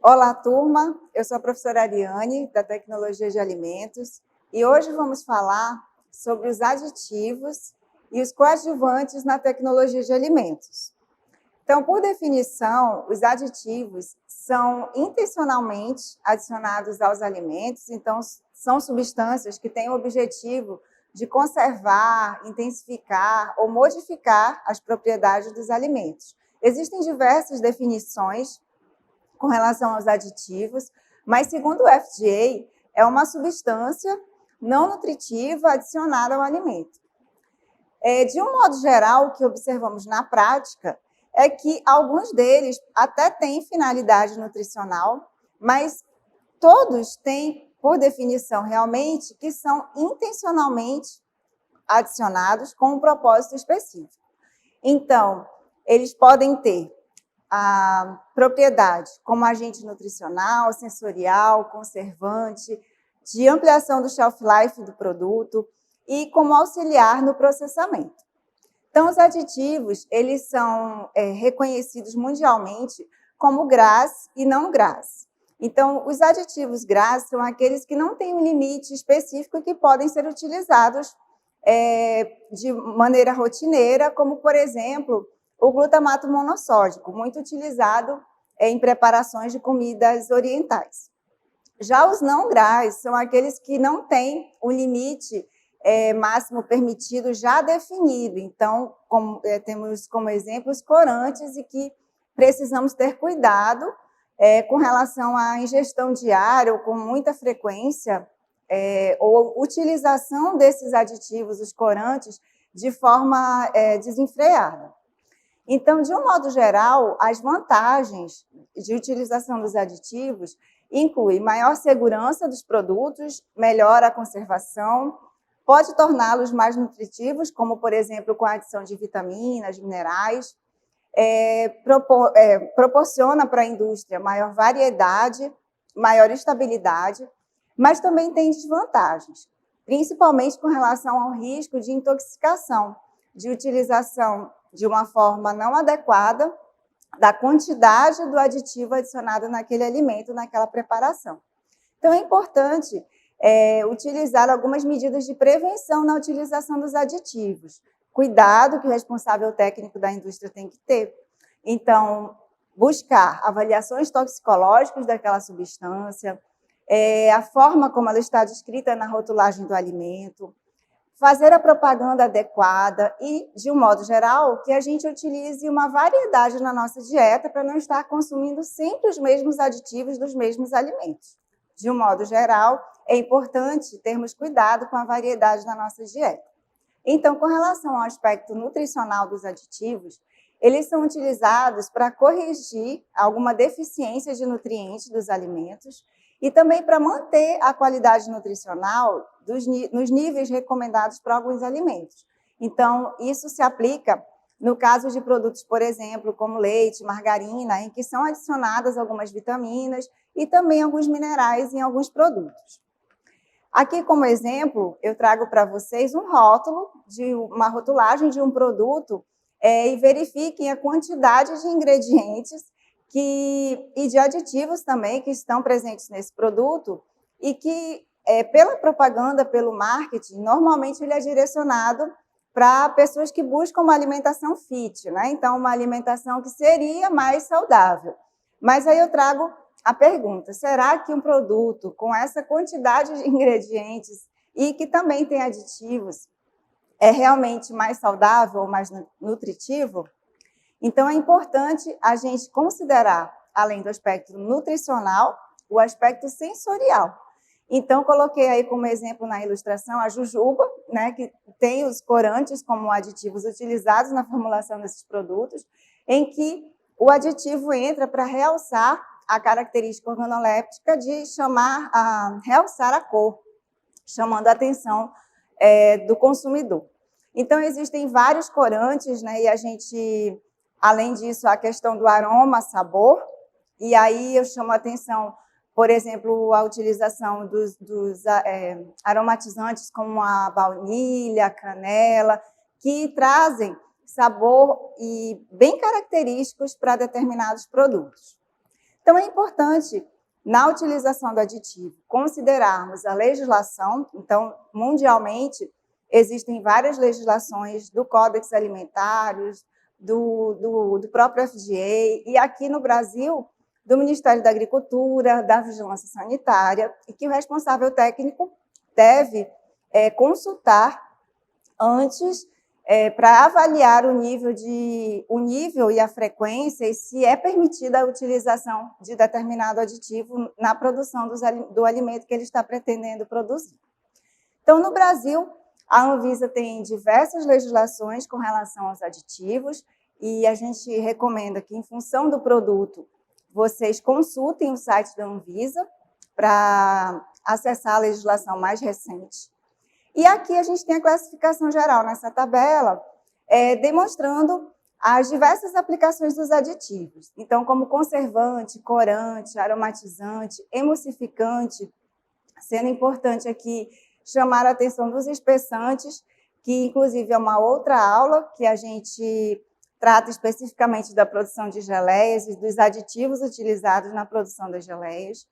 Olá, turma. Eu sou a professora Ariane, da Tecnologia de Alimentos, e hoje vamos falar sobre os aditivos e os coadjuvantes na tecnologia de alimentos. Então, por definição, os aditivos são intencionalmente adicionados aos alimentos, então são substâncias que têm o objetivo de conservar, intensificar ou modificar as propriedades dos alimentos. Existem diversas definições com relação aos aditivos, mas segundo o FDA, é uma substância não nutritiva adicionada ao alimento. De um modo geral, o que observamos na prática é que alguns deles até têm finalidade nutricional, mas todos têm, por definição, realmente, que são intencionalmente adicionados com um propósito específico. Então, eles podem ter a propriedade como agente nutricional, sensorial, conservante, de ampliação do shelf life do produto e como auxiliar no processamento. Então, os aditivos, eles são reconhecidos mundialmente como GRAS e não GRAS. Então, os aditivos GRAS são aqueles que não têm um limite específico e que podem ser utilizados de maneira rotineira, como, por exemplo, o glutamato monossódico, muito utilizado em preparações de comidas orientais. Já os não GRAS são aqueles que não têm um limite máximo permitido já definido. Então, temos como exemplo os corantes e que precisamos ter cuidado com relação à ingestão diária ou com muita frequência, ou utilização desses aditivos, os corantes, de forma desenfreada. Então, de um modo geral, as vantagens de utilização dos aditivos incluem maior segurança dos produtos, melhora a conservação, pode torná-los mais nutritivos, como, por exemplo, com a adição de vitaminas, minerais, proporciona para a indústria maior variedade, maior estabilidade, mas também tem desvantagens, principalmente com relação ao risco de intoxicação, de utilização de uma forma não adequada da quantidade do aditivo adicionado naquele alimento, naquela preparação. Então, é importante utilizar algumas medidas de prevenção na utilização dos aditivos. Cuidado que o responsável técnico da indústria tem que ter. Então, buscar avaliações toxicológicas daquela substância, a forma como ela está descrita na rotulagem do alimento, fazer a propaganda adequada e, de um modo geral, que a gente utilize uma variedade na nossa dieta para não estar consumindo sempre os mesmos aditivos dos mesmos alimentos. De um modo geral, é importante termos cuidado com a variedade da nossa dieta. Então, com relação ao aspecto nutricional dos aditivos, eles são utilizados para corrigir alguma deficiência de nutrientes dos alimentos e também para manter a qualidade nutricional nos níveis recomendados para alguns alimentos. Então, isso se aplica no caso de produtos, por exemplo, como leite, margarina, em que são adicionadas algumas vitaminas e também alguns minerais em alguns produtos. Aqui, como exemplo, eu trago para vocês um rótulo, de uma rotulagem de um produto e verifiquem a quantidade de ingredientes e de aditivos também que estão presentes nesse produto e que, pela propaganda, pelo marketing, normalmente ele é direcionado para pessoas que buscam uma alimentação fit, né? Então, uma alimentação que seria mais saudável. Mas aí eu trago a pergunta, será que um produto com essa quantidade de ingredientes e que também tem aditivos é realmente mais saudável ou mais nutritivo? Então, é importante a gente considerar, além do aspecto nutricional, o aspecto sensorial. Então, coloquei aí como exemplo na ilustração a jujuba, né, que tem os corantes como aditivos utilizados na formulação desses produtos, em que o aditivo entra para realçar a característica organoléptica de realçar a cor, chamando a atenção do consumidor. Então, existem vários corantes, né, e a gente... Além disso, a questão do aroma, sabor, e aí eu chamo a atenção, por exemplo, a utilização dos aromatizantes como a baunilha, a canela, que trazem sabor e bem característicos para determinados produtos. Então, é importante, na utilização do aditivo, considerarmos a legislação. Então, mundialmente, existem várias legislações do Códex Alimentários, do próprio FDA, e aqui no Brasil, do Ministério da Agricultura, da Vigilância Sanitária, e que o responsável técnico deve consultar antes para avaliar o nível e a frequência e se é permitida a utilização de determinado aditivo na produção do alimento que ele está pretendendo produzir. Então, no Brasil, a Anvisa tem diversas legislações com relação aos aditivos e a gente recomenda que, em função do produto, vocês consultem o site da Anvisa para acessar a legislação mais recente. E aqui a gente tem a classificação geral nessa tabela, demonstrando as diversas aplicações dos aditivos. Então, como conservante, corante, aromatizante, emulsificante, sendo importante aqui chamar a atenção dos espessantes, que inclusive é uma outra aula que a gente trata especificamente da produção de geleias e dos aditivos utilizados na produção das geleias.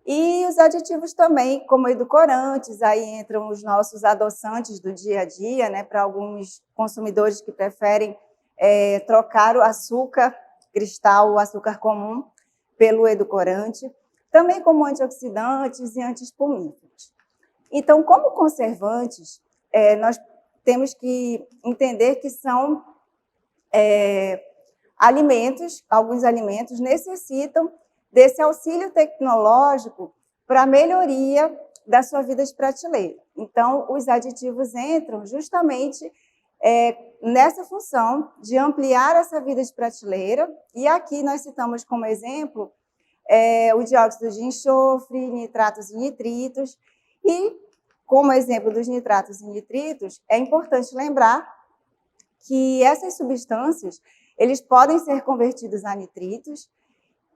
E os aditivos também, como edulcorantes, aí entram os nossos adoçantes do dia a dia, né, para alguns consumidores que preferem trocar o açúcar cristal, o açúcar comum, pelo edulcorante, também como antioxidantes e antiespumíferos. Então, como conservantes, nós temos que entender que são alimentos, alguns alimentos necessitam desse auxílio tecnológico para a melhoria da sua vida de prateleira. Então, os aditivos entram justamente nessa função de ampliar essa vida de prateleira, e aqui nós citamos como exemplo o dióxido de enxofre, nitratos e nitritos, e como exemplo dos nitratos e nitritos, é importante lembrar que essas substâncias eles podem ser convertidos a nitritos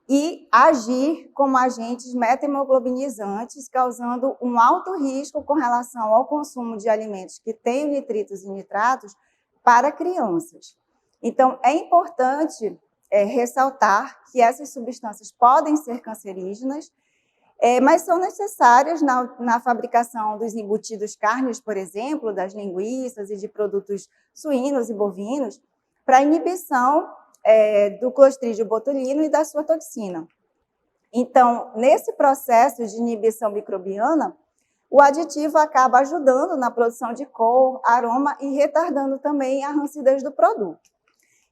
e agir como agentes metahemoglobinizantes, causando um alto risco com relação ao consumo de alimentos que têm nitritos e nitratos para crianças. Então, é importante ressaltar que essas substâncias podem ser cancerígenas, mas são necessárias na fabricação dos embutidos cárneos, por exemplo, das linguiças e de produtos suínos e bovinos, para inibição do Clostridium botulino e da sua toxina. Então, nesse processo de inibição microbiana, o aditivo acaba ajudando na produção de cor, aroma e retardando também a rancidez do produto.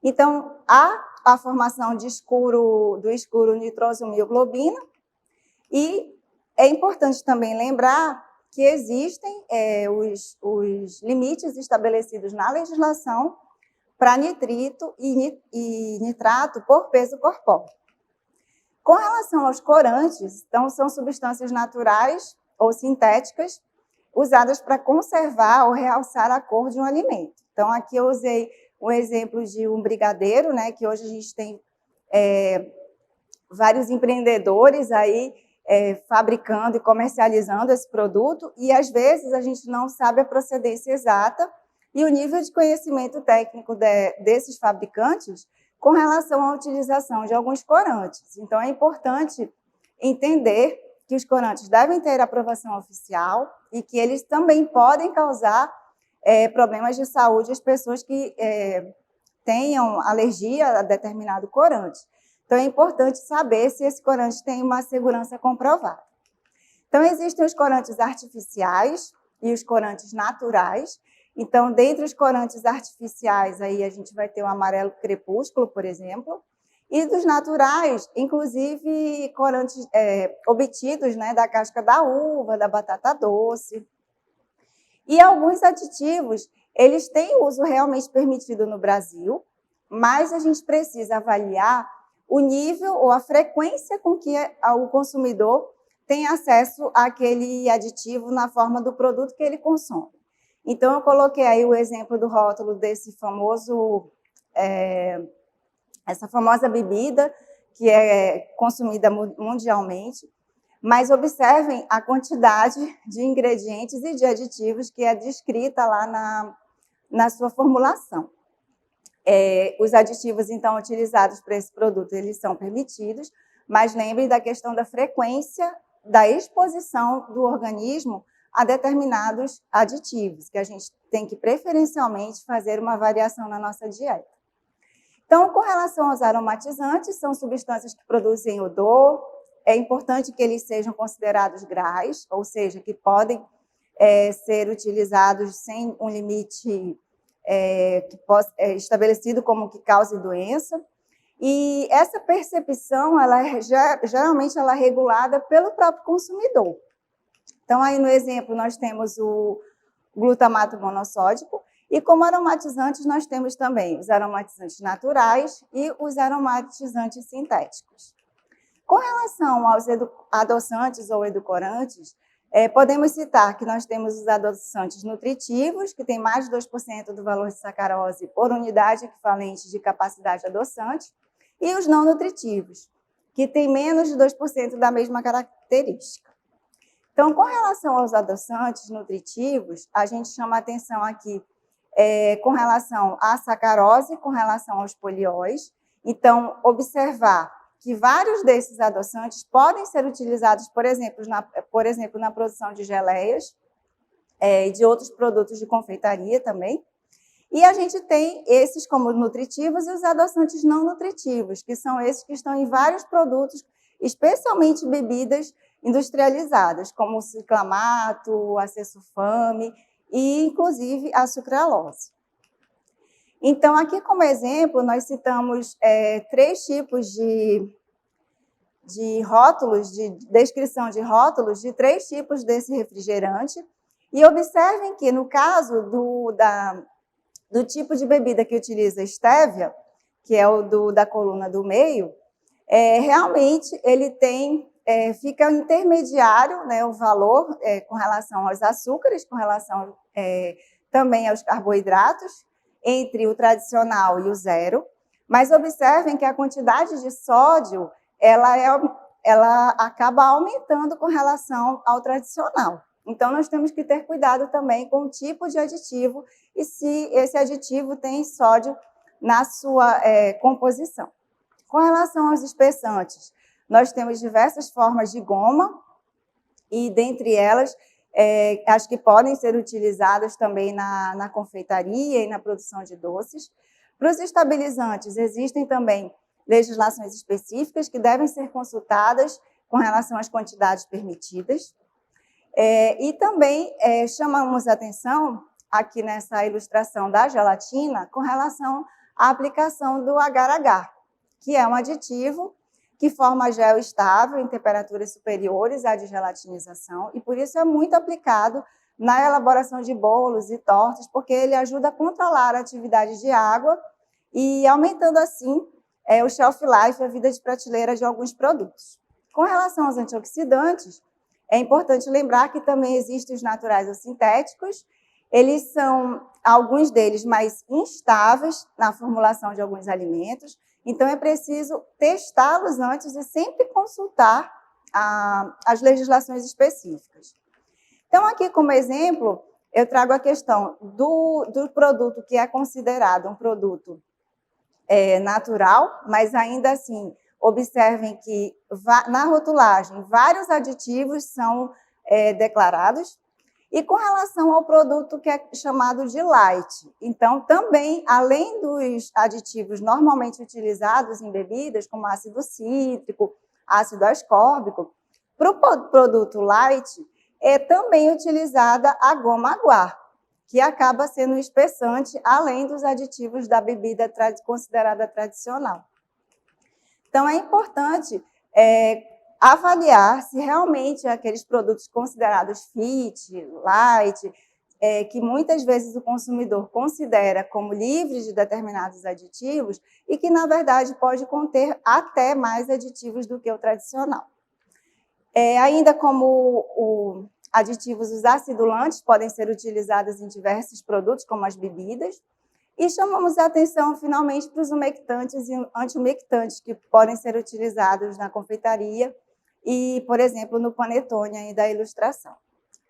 Então, há a formação do escuro nitrosomioglobina, e é importante também lembrar que existem os limites estabelecidos na legislação para nitrito e nitrato por peso corpóreo. Com relação aos corantes, então, são substâncias naturais ou sintéticas usadas para conservar ou realçar a cor de um alimento. Então, aqui eu usei um exemplo de um brigadeiro, né, que hoje a gente tem vários empreendedores aí fabricando e comercializando esse produto, e às vezes a gente não sabe a procedência exata e o nível de conhecimento técnico desses fabricantes com relação à utilização de alguns corantes. Então, é importante entender que os corantes devem ter aprovação oficial e que eles também podem causar problemas de saúde às pessoas que tenham alergia a determinado corante. Então, é importante saber se esse corante tem uma segurança comprovada. Então, existem os corantes artificiais e os corantes naturais. Então, dentre os corantes artificiais, aí a gente vai ter o amarelo crepúsculo, por exemplo, e dos naturais, inclusive corantes obtidos, né, da casca da uva, da batata doce. E alguns aditivos, eles têm uso realmente permitido no Brasil, mas a gente precisa avaliar o nível ou a frequência com que o consumidor tem acesso àquele aditivo na forma do produto que ele consome. Então, eu coloquei aí o exemplo do rótulo desse famoso, essa famosa bebida que é consumida mundialmente, mas observem a quantidade de ingredientes e de aditivos que é descrita lá na sua formulação. Os aditivos, então, utilizados para esse produto, eles são permitidos, mas lembrem da questão da frequência da exposição do organismo a determinados aditivos, que a gente tem que preferencialmente fazer uma variação na nossa dieta. Então, com relação aos aromatizantes, são substâncias que produzem odor, é importante que eles sejam considerados GRAS, ou seja, que podem ser utilizados sem um limite estabelecido como que cause doença. E essa percepção, geralmente, ela é regulada pelo próprio consumidor. Então, aí no exemplo, nós temos o glutamato monossódico, e como aromatizantes, nós temos também os aromatizantes naturais e os aromatizantes sintéticos. Com relação aos adoçantes ou edulcorantes, podemos citar que nós temos os adoçantes nutritivos, que têm mais de 2% do valor de sacarose por unidade equivalente de capacidade adoçante, e os não nutritivos, que têm menos de 2% da mesma característica. Então, com relação aos adoçantes nutritivos, a gente chama a atenção aqui com relação à sacarose, com relação aos polióis. Então, observar que vários desses adoçantes podem ser utilizados, por exemplo, na produção de geleias e de outros produtos de confeitaria também. E a gente tem esses como nutritivos e os adoçantes não nutritivos, que são esses que estão em vários produtos, especialmente bebidas industrializadas, como o ciclamato, a acesulfame e, inclusive, a sucralose. Então, aqui como exemplo, nós citamos 3 tipos de rótulos, de descrição de rótulos de 3 tipos desse refrigerante. E observem que, no caso do tipo de bebida que utiliza estévia, que é o da coluna do meio, realmente ele fica intermediário, né, o valor com relação aos açúcares, com relação também aos carboidratos, entre o tradicional e o zero, mas observem que a quantidade de sódio ela acaba aumentando com relação ao tradicional. Então, nós temos que ter cuidado também com o tipo de aditivo e se esse aditivo tem sódio na sua composição. Com relação aos espessantes, nós temos diversas formas de goma e, dentre elas, as que podem ser utilizadas também na confeitaria e na produção de doces. Para os estabilizantes, existem também legislações específicas que devem ser consultadas com relação às quantidades permitidas. E também chamamos a atenção, aqui nessa ilustração da gelatina, com relação à aplicação do agar-agar, que é um aditivo que forma gel estável em temperaturas superiores à de gelatinização, e por isso é muito aplicado na elaboração de bolos e tortas, porque ele ajuda a controlar a atividade de água e aumentando assim o shelf life, a vida de prateleira de alguns produtos. Com relação aos antioxidantes, é importante lembrar que também existem os naturais ou sintéticos. Eles são, alguns deles, mais instáveis na formulação de alguns alimentos, então é preciso testá-los antes e sempre consultar as legislações específicas. Então, aqui como exemplo, eu trago a questão do produto que é considerado um produto natural, mas ainda assim, observem que na rotulagem vários aditivos são declarados. E com relação ao produto que é chamado de light, então também, além dos aditivos normalmente utilizados em bebidas, como ácido cítrico, ácido ascórbico, para o produto light é também utilizada a goma aguar, que acaba sendo um espessante, além dos aditivos da bebida considerada tradicional. Então, é importante avaliar se realmente aqueles produtos considerados fit, light, que muitas vezes o consumidor considera como livres de determinados aditivos e que, na verdade, pode conter até mais aditivos do que o tradicional. Ainda como aditivos, os acidulantes podem ser utilizados em diversos produtos, como as bebidas, e chamamos a atenção, finalmente, para os umectantes e antiumectantes, que podem ser utilizados na confeitaria e, por exemplo, no panetone aí da ilustração.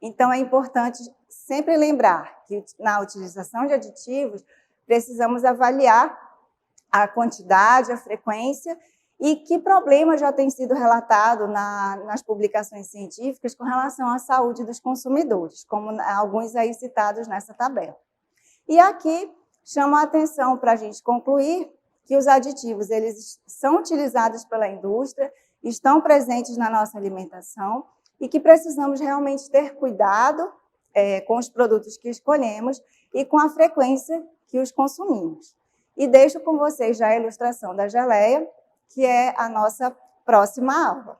Então, é importante sempre lembrar que, na utilização de aditivos, precisamos avaliar a quantidade, a frequência E que problema já tem sido relatado nas publicações científicas com relação à saúde dos consumidores, como alguns aí citados nessa tabela. E aqui chamo a atenção para a gente concluir que os aditivos eles são utilizados pela indústria, estão presentes na nossa alimentação e que precisamos realmente ter cuidado com os produtos que escolhemos e com a frequência que os consumimos. E deixo com vocês já a ilustração da geleia, que é a nossa próxima aula.